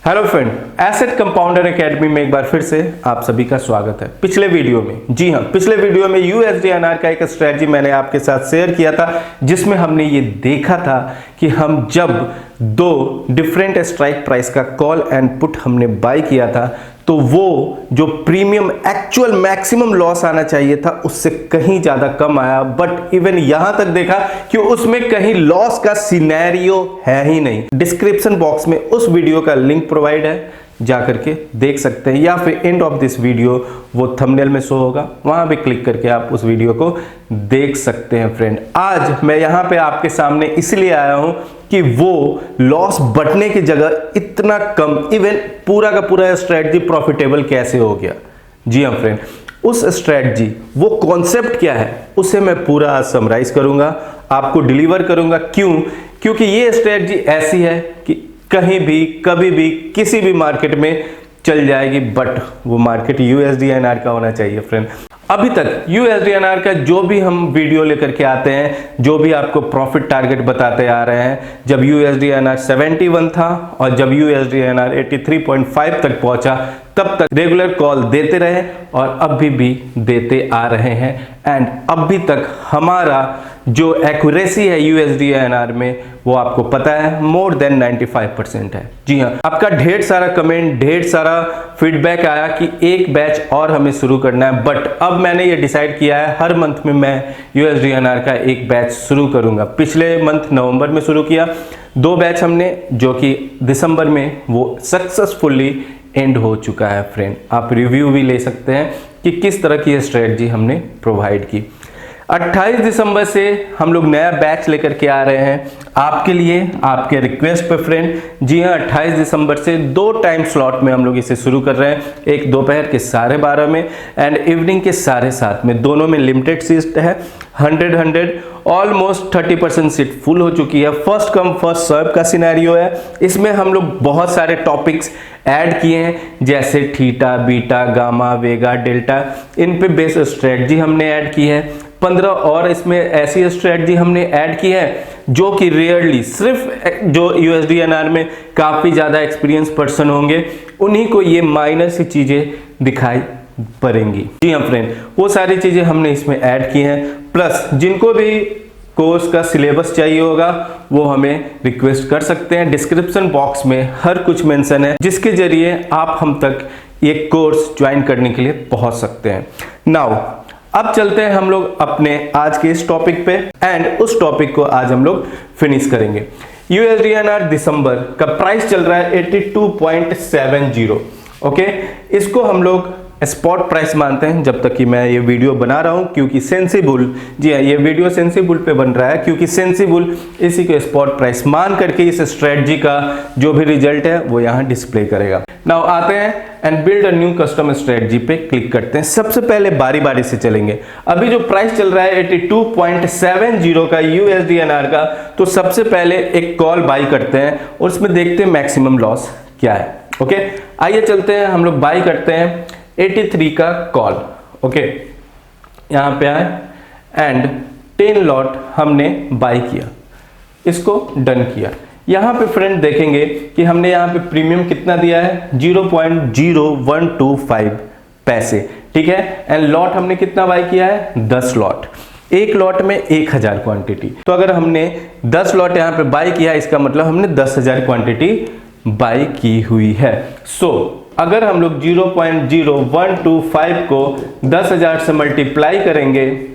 Hello friend, asset compounder academy में एक बार फिर से आप सभी का स्वागत है। पिछले वीडियो में पिछले वीडियो में यूएसडीएनआर का एक स्ट्रेटजी मैंने आपके साथ शेयर किया था, जिसमें हमने ये देखा था कि हम जब दो डिफरेंट स्ट्राइक प्राइस का कॉल एंड पुट हमने बाय किया था तो वो जो प्रीमियम एक्चुअल मैक्सिमम लॉस आना चाहिए था उससे कहीं ज्यादा कम आया। बट इवन यहां तक देखा कि उसमें कहीं लॉस का सिनेरियो है ही नहीं। डिस्क्रिप्शन बॉक्स में उस वीडियो का लिंक प्रोवाइड है, जाकर के देख सकते हैं, या फिर एंड ऑफ दिस वीडियो वो थंबनेल में शो होगा, वहां भी क्लिक करके आप उस वीडियो को देख सकते हैं। फ्रेंड, आज मैं यहां पे आपके सामने इसलिए आया हूं कि वो लॉस बढ़ने की जगह इतना कम, इवन पूरा का पूरा स्ट्रेटजी प्रॉफिटेबल कैसे हो गया। जी हाँ फ्रेंड, उस स्ट्रेटजी वो कॉन्सेप्ट क्या है उसे मैं पूरा समराइज करूंगा, आपको डिलीवर करूंगा। क्योंकि ये स्ट्रेटजी ऐसी है कि कहीं भी कभी भी किसी भी मार्केट में चल जाएगी, बट वो मार्केट यूएसडीएनआर का होना चाहिए। फ्रेंड, अभी तक यूएसडीएनआर का जो भी हम वीडियो लेकर के आते हैं, जो भी आपको प्रॉफिट टारगेट बताते आ रहे हैं, जब यूएसडीएनआर 71 था और जब यूएसडीएनआर 83.5 तक पहुंचा, तब तक रेगुलर कॉल देते रहे और अभी भी देते आ रहे हैं। एंड अभी तक हमारा जो एक्यूरेसी है यूएसडीएनआर में वो आपको पता है मोर देन 95% है। जी हाँ, आपका ढेर सारा कमेंट, ढेर सारा फीडबैक आया कि एक बैच और हमें शुरू करना है, बट अब मैंने ये डिसाइड किया है हर मंथ में मैं यूएसडीएनआर का एक बैच शुरू करूंगा। पिछले मंथ नवंबर में शुरू किया, 2 बैच हमने, जो कि दिसंबर में वो सक्सेसफुली एंड हो चुका है। फ्रेंड, आप रिव्यू भी ले सकते हैं कि किस तरह की स्ट्रेटजी हमने प्रोवाइड की। 28 दिसंबर से हम लोग नया बैच लेकर के आ रहे हैं आपके लिए, आपके रिक्वेस्ट पे। फ्रेंड, जी हाँ, 28 दिसंबर से 2 टाइम स्लॉट में हम लोग इसे शुरू कर रहे हैं, एक दोपहर के 12:30 में एंड इवनिंग के 7:30 में। दोनों में लिमिटेड सीट है, 100 ऑलमोस्ट 30% सीट फुल हो चुकी है। फर्स्ट कम फर्स्ट सर्व का सिनेरियो है। इसमें हम लोग बहुत सारे टॉपिक्स ऐड किए हैं, जैसे थीटा, बीटा, गामा, वेगा, डेल्टा, इन पे बेस्ड स्ट्रेटजी हमने ऐड की है। 15 और इसमें ऐसी स्ट्रेटजी हमने ऐड की है जो कि रेयरली सिर्फ जो यूएसडीएनआर में काफ़ी ज़्यादा एक्सपीरियंस पर्सन होंगे उन्हीं को ये माइनर सी चीज़ें दिखाई पड़ेंगी। जी हाँ फ्रेंड, वो सारी चीज़ें हमने इसमें ऐड की हैं। प्लस जिनको भी कोर्स का सिलेबस चाहिए होगा वो हमें रिक्वेस्ट कर सकते हैं। डिस्क्रिप्शन बॉक्स में हर कुछ मेंशन है जिसके जरिए आप हम तक ये कोर्स ज्वाइन करने के लिए पहुंच सकते हैं। नाउ अब चलते हैं हम लोग अपने आज के इस टॉपिक पे एंड उस टॉपिक को आज हम लोग फिनिश करेंगे। यूएसडीएनआर दिसंबर का प्राइस चल रहा है 82.70। ओके, इसको हम लोग स्पॉट प्राइस मानते हैं जब तक कि मैं ये वीडियो बना रहा हूं, क्योंकि सेंसिबल, जी हाँ, ये वीडियो सेंसिबल पे बन रहा है क्योंकि सेंसिबल इसी को स्पॉट प्राइस मान करके इस स्ट्रेटजी का जो भी रिजल्ट है वो यहाँ डिस्प्ले करेगा। नाउ आते हैं and build a new custom strategy पे क्लिक करते हैं। सबसे पहले बारी बारी से चलेंगे। अभी जो प्राइस चल रहा है 82.70 का यूएसडीएनआर का, तो सबसे पहले एक कॉल बाई करते हैं और उसमें देखते हैं मैक्सिमम लॉस क्या है। ओके, आइए चलते हैं, हम लोग बाई करते हैं 83 का कॉल। ओके, यहाँ पे आए एंड 10 लॉट हमने बाई किया, इसको डन किया। यहाँ पे फ्रेंड देखेंगे कि हमने यहाँ पे प्रीमियम कितना दिया है, 0.0125 पैसे, ठीक है। एंड लॉट हमने कितना बाई किया है, 10 लॉट। एक लॉट में 1000 क्वांटिटी, तो अगर हमने 10 लॉट यहाँ पे बाई किया, इसका मतलब हमने 10,000 क्वांटिटी बाई की हुई है। सो अगर हम लोग 0.0125 को 10,000 से मल्टीप्लाई करेंगे,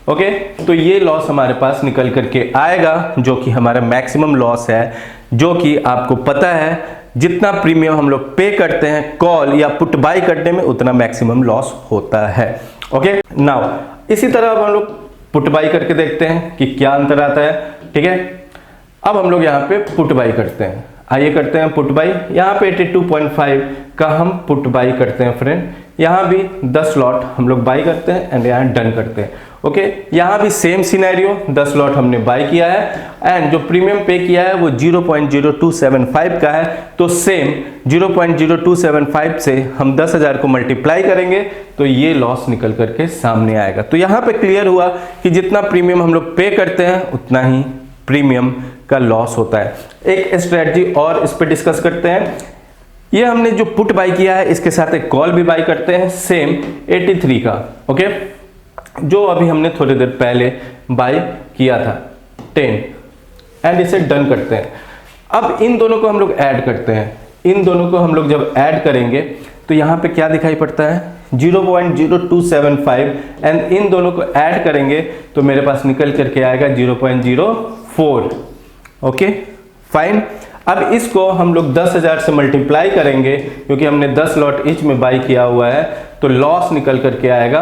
ओके, तो ये लॉस हमारे पास निकल करके आएगा, जो कि हमारा मैक्सिमम लॉस है, जो कि आपको पता है जितना प्रीमियम हम लोग पे करते हैं कॉल या पुट बाई करने में उतना मैक्सिमम लॉस होता है। ओके, नाउ इसी तरह अब हम लोग पुट बाई करके देखते हैं कि क्या अंतर आता है। ठीक है, अब हम लोग यहाँ पे पुट बाई करते हैं। आइए करते हैं पुट बाई। यहाँ पे 82.5 का हम पुट बाई करते हैं। फ्रेंड, यहाँ भी 10 लॉट हम लोग बाई करते हैं एंड यहाँ डन करते हैं। ओके, यहाँ भी सेम सिनेरियो, 10 लॉट हमने बाई किया है एंड जो प्रीमियम पे किया है वो 0.0275 का है। तो सेम 0.0275 से हम 10,000 को मल्टीप्लाई करेंगे तो ये लॉस निकल करके सामने आएगा। तो यहाँ पे क्लियर हुआ कि जितना प्रीमियम हम लोग पे करते हैं उतना ही प्रीमियम का लॉस होता है। एक स्ट्रेटजी और इस पे डिस्कस करते हैं। ये हमने जो पुट बाई किया है इसके साथ एक कॉल भी बाई करते हैं सेम 83 का, ओके, जो अभी हमने थोड़ी देर पहले बाई किया था 10, एंड इसे डन करते हैं। अब इन दोनों को हम लोग ऐड करते हैं। इन दोनों को हम लोग जब ऐड करेंगे तो यहाँ पे क्या दिखाई पड़ता है 0.0275, एंड इन दोनों को ऐड करेंगे तो मेरे पास निकल करके आएगा 0.04, ओके फाइन। अब इसको हम लोग 10,000 से मल्टीप्लाई करेंगे क्योंकि हमने 10 लॉट ईच में बाई किया हुआ है, तो लॉस निकल करके आएगा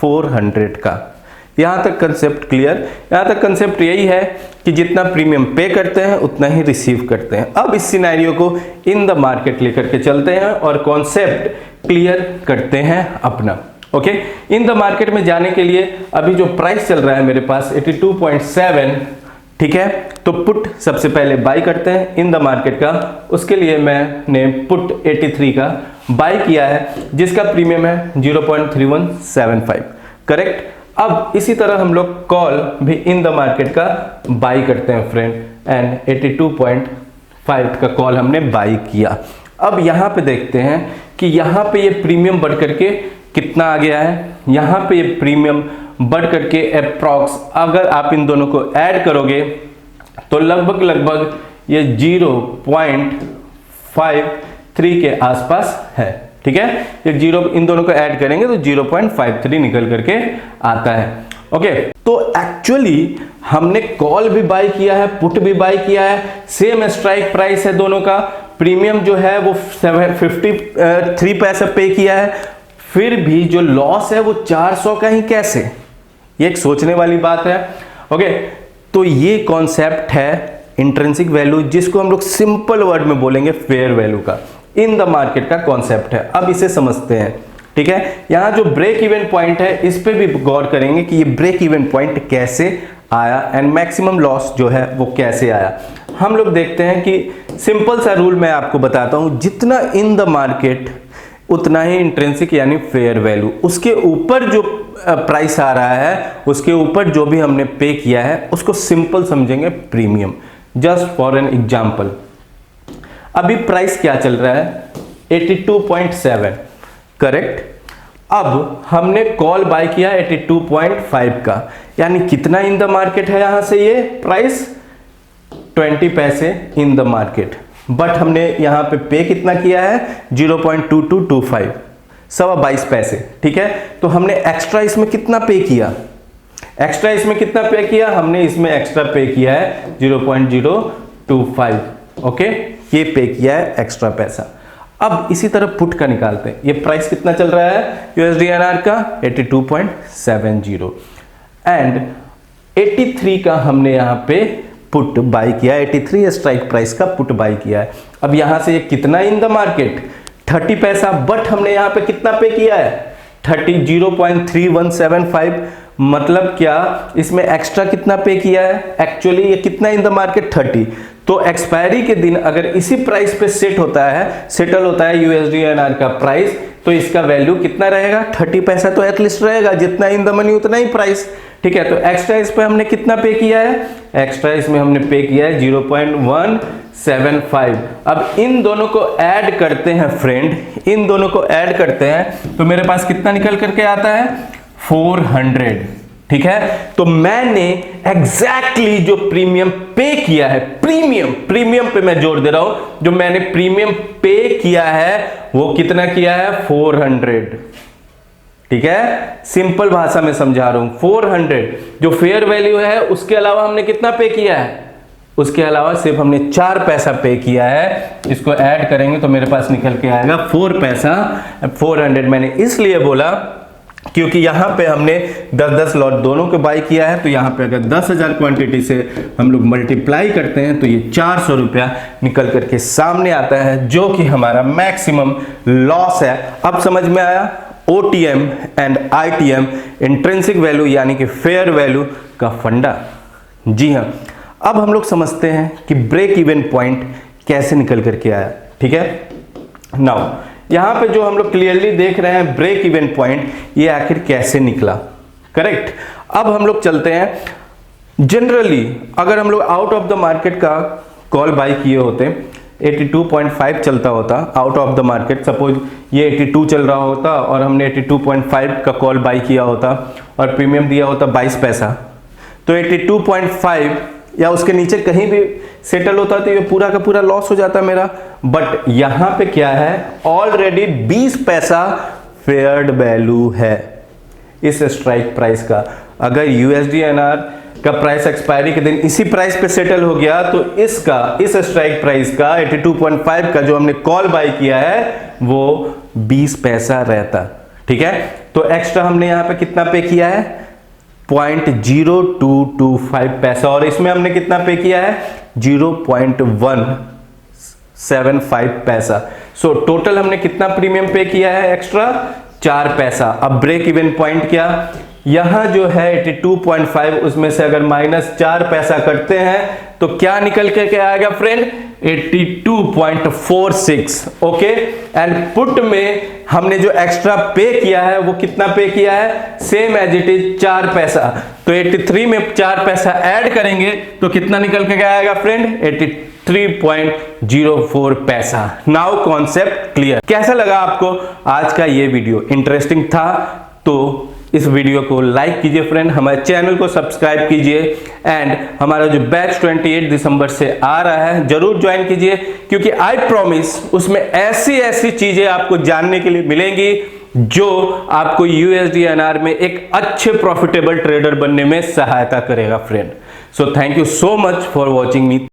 400 का। यहाँ तक कंसेप्ट क्लियर। यहाँ तक कंसेप्ट यही है कि जितना प्रीमियम पे करते हैं उतना ही रिसीव करते हैं। अब इस सिनेरियो को इन द मार्केट लेकर के चलते हैं और कॉन्सेप्ट क्लियर करते हैं अपना, ओके। इन द मार्केट में जाने के लिए अभी जो प्राइस चल रहा है मेरे पास 82.7, ठीक है, तो पुट सबसे पहले बाई करते हैं इन द मार्केट का। उसके लिए मैंने पुट 83 का बाई किया है जिसका प्रीमियम है 0.3175, करेक्ट। अब इसी तरह हम लोग कॉल भी इन द मार्केट का बाई करते हैं फ्रेंड, एंड 82.5 का कॉल हमने बाई किया। अब यहाँ पे देखते हैं कि यहाँ पे ये प्रीमियम बढ़ करके कितना आ गया है। यहाँ पे ये प्रीमियम बढ़ करके अप्रॉक्स अगर आप इन दोनों को ऐड करोगे तो लगभग ये 0.53 के आसपास है, ठीक है। ये जीरो इन दोनों को ऐड करेंगे तो 0.53 निकल करके आता है, ओके। तो एक्चुअली हमने कॉल भी बाई किया है, पुट भी बाई किया है, सेम स्ट्राइक प्राइस है दोनों का, प्रीमियम जो है वो 53 पैसा पे किया है, फिर भी जो लॉस है वो 400 का ही कैसे, ये एक सोचने वाली बात है, ओके। तो ये कॉन्सेप्ट है इंट्रिंसिक वैल्यू, जिसको हम लोग सिंपल वर्ड में बोलेंगे फेयर वैल्यू का, इन द मार्केट का कॉन्सेप्ट है। अब इसे समझते हैं, ठीक है। यहां जो ब्रेक इवन पॉइंट है इस पे भी गौर करेंगे कि ये ब्रेक इवन पॉइंट कैसे आया एंड मैक्सिमम लॉस जो है वो कैसे आया। हम लोग देखते हैं कि सिंपल सा रूल मैं आपको बताता हूं, जितना इन द मार्केट उतना ही इंट्रिंसिक यानी फेयर वैल्यू, उसके ऊपर जो प्राइस आ रहा है उसके ऊपर जो भी हमने पे किया है उसको सिंपल समझेंगे premium. Just for an example, अभी प्राइस क्या चल रहा है 82.7, करेक्ट। अब हमने कॉल बाय किया 82.5 का, यानी कितना इन द मार्केट है यहां से ये प्राइस 20 पैसे इन द मार्केट, बट हमने यहां पे पे कितना किया है 0.2225, 22 पैसे, ठीक है। तो हमने एक्स्ट्रा इसमें कितना पे किया, एक्स्ट्रा इसमें कितना पे किया, हमने इसमें एक्स्ट्रा पे किया है 0.025, ओके, ये पे किया है एक्स्ट्रा पैसा। अब इसी तरह पुट का निकालते हैं। ये प्राइस कितना चल रहा है USD/NR का 82.70, एंड 83 का हमने यहाँ पे पुट बाई किया, 83 स्ट्राइक प्राइस का पुट बाई किया है। अब यहां से ये कितना इन द मार्केट 30 पैसा, बट हमने यहाँ पे कितना पे किया है 0.3175, मतलब क्या इसमें एक्स्ट्रा कितना पे किया है, एक्चुअली ये कितना इन द मार्केट 30। तो एक्सपायरी के दिन अगर इसी प्राइस पे सेटल होता है USD/NR का प्राइस, तो इसका वैल्यू कितना रहेगा 30 पैसा तो एटलीस्ट रहेगा, जितना इन द मनी उतना ही प्राइस, ठीक है। तो एक्स्ट्रा इस पे हमने कितना पे किया है, एक्स्ट्रा इसमें हमने पे किया है 0.175। अब इन दोनों को ऐड करते हैं फ्रेंड, इन दोनों को ऐड करते हैं तो मेरे पास कितना निकल करके आता है 400, ठीक है। तो मैंने एग्जैक्टली जो प्रीमियम पे किया है, प्रीमियम पे मैं जोर दे रहा हूं, जो मैंने प्रीमियम पे किया है वो कितना किया है 400, ठीक है। सिंपल भाषा में समझा रहा हूं 400। जो फेयर वैल्यू है उसके अलावा हमने कितना पे किया है, उसके अलावा सिर्फ हमने 4 पैसा पे किया है। इसको ऐड करेंगे तो मेरे पास निकल के आएगा 4 पैसा। 400 मैंने इसलिए बोला क्योंकि यहां पे हमने 10-10 लॉट दोनों के बाई किया है, तो यहां पे अगर 10,000 क्वांटिटी से हम लोग मल्टीप्लाई करते हैं तो ये 400 रुपया निकल करके सामने आता है, जो कि हमारा मैक्सिमम लॉस है। अब समझ में आया OTM and ITM, intrinsic value यानी कि फेयर वैल्यू का फंडा। जी हाँ, अब हम लोग समझते हैं कि ब्रेक इवन पॉइंट कैसे निकल करके आया, ठीक है। नाउ यहां पे जो हम लोग क्लियरली देख रहे हैं ब्रेक इवन पॉइंट, ये आखिर कैसे निकला, करेक्ट। अब हम लोग चलते हैं जनरली, अगर हम लोग आउट ऑफ द मार्केट का कॉल बाई किए होते 82.5 चलता होता out of the market, suppose ये 82 चल रहा होता और हमने 82.5 का कॉल बाई किया होता और प्रीमियम दिया होता 22 पैसा, तो 82.5 या उसके नीचे कहीं भी सेटल होता तो ये पूरा का पूरा लॉस हो जाता मेरा। बट यहां पे क्या है, ऑलरेडी 20 पैसा फेयर्ड वैल्यू है इस स्ट्राइक प्राइस का। अगर USD/NR का प्राइस एक्सपायरी के दिन इसी प्राइस पे सेटल हो गया तो इसका, इस स्ट्राइक प्राइस का 82.5 का जो हमने कॉल बाय किया है वो 20 पैसा रहता। ठीक है, तो एक्स्ट्रा हमने यहां पे कितना पे किया है, 0.0225 पैसा, और इसमें हमने कितना पे किया है, 0.175 पैसा। सो टोटल हमने कितना प्रीमियम पे किया है एक्स्ट्रा, 4 पैसा। अब ब्रेक इवन पॉइंट क्या, यहां जो है 82.5 उसमें से अगर -4 पैसा करते हैं तो क्या निकल के आएगा फ्रेंड, 82.46। ओके, एंड पुट में हमने जो एक्स्ट्रा पे किया है वो कितना पे किया है, सेम एज इट इज 4 पैसा। तो 83 में 4 पैसा ऐड करेंगे तो कितना निकल के आएगा फ्रेंड, 83.04 पैसा। Now concept clear. कैसा लगा आपको आज का ये वीडियो, इंटरेस्टिंग था तो इस वीडियो को लाइक कीजिए फ्रेंड, हमारे चैनल को सब्सक्राइब कीजिए, एंड हमारा जो बैच 28 दिसंबर से आ रहा है जरूर ज्वाइन कीजिए, क्योंकि आई प्रॉमिस उसमें ऐसी ऐसी चीजें आपको जानने के लिए मिलेंगी जो आपको USD/NR में एक अच्छे प्रॉफिटेबल ट्रेडर बनने में सहायता करेगा friend. So thank you so much for watching me.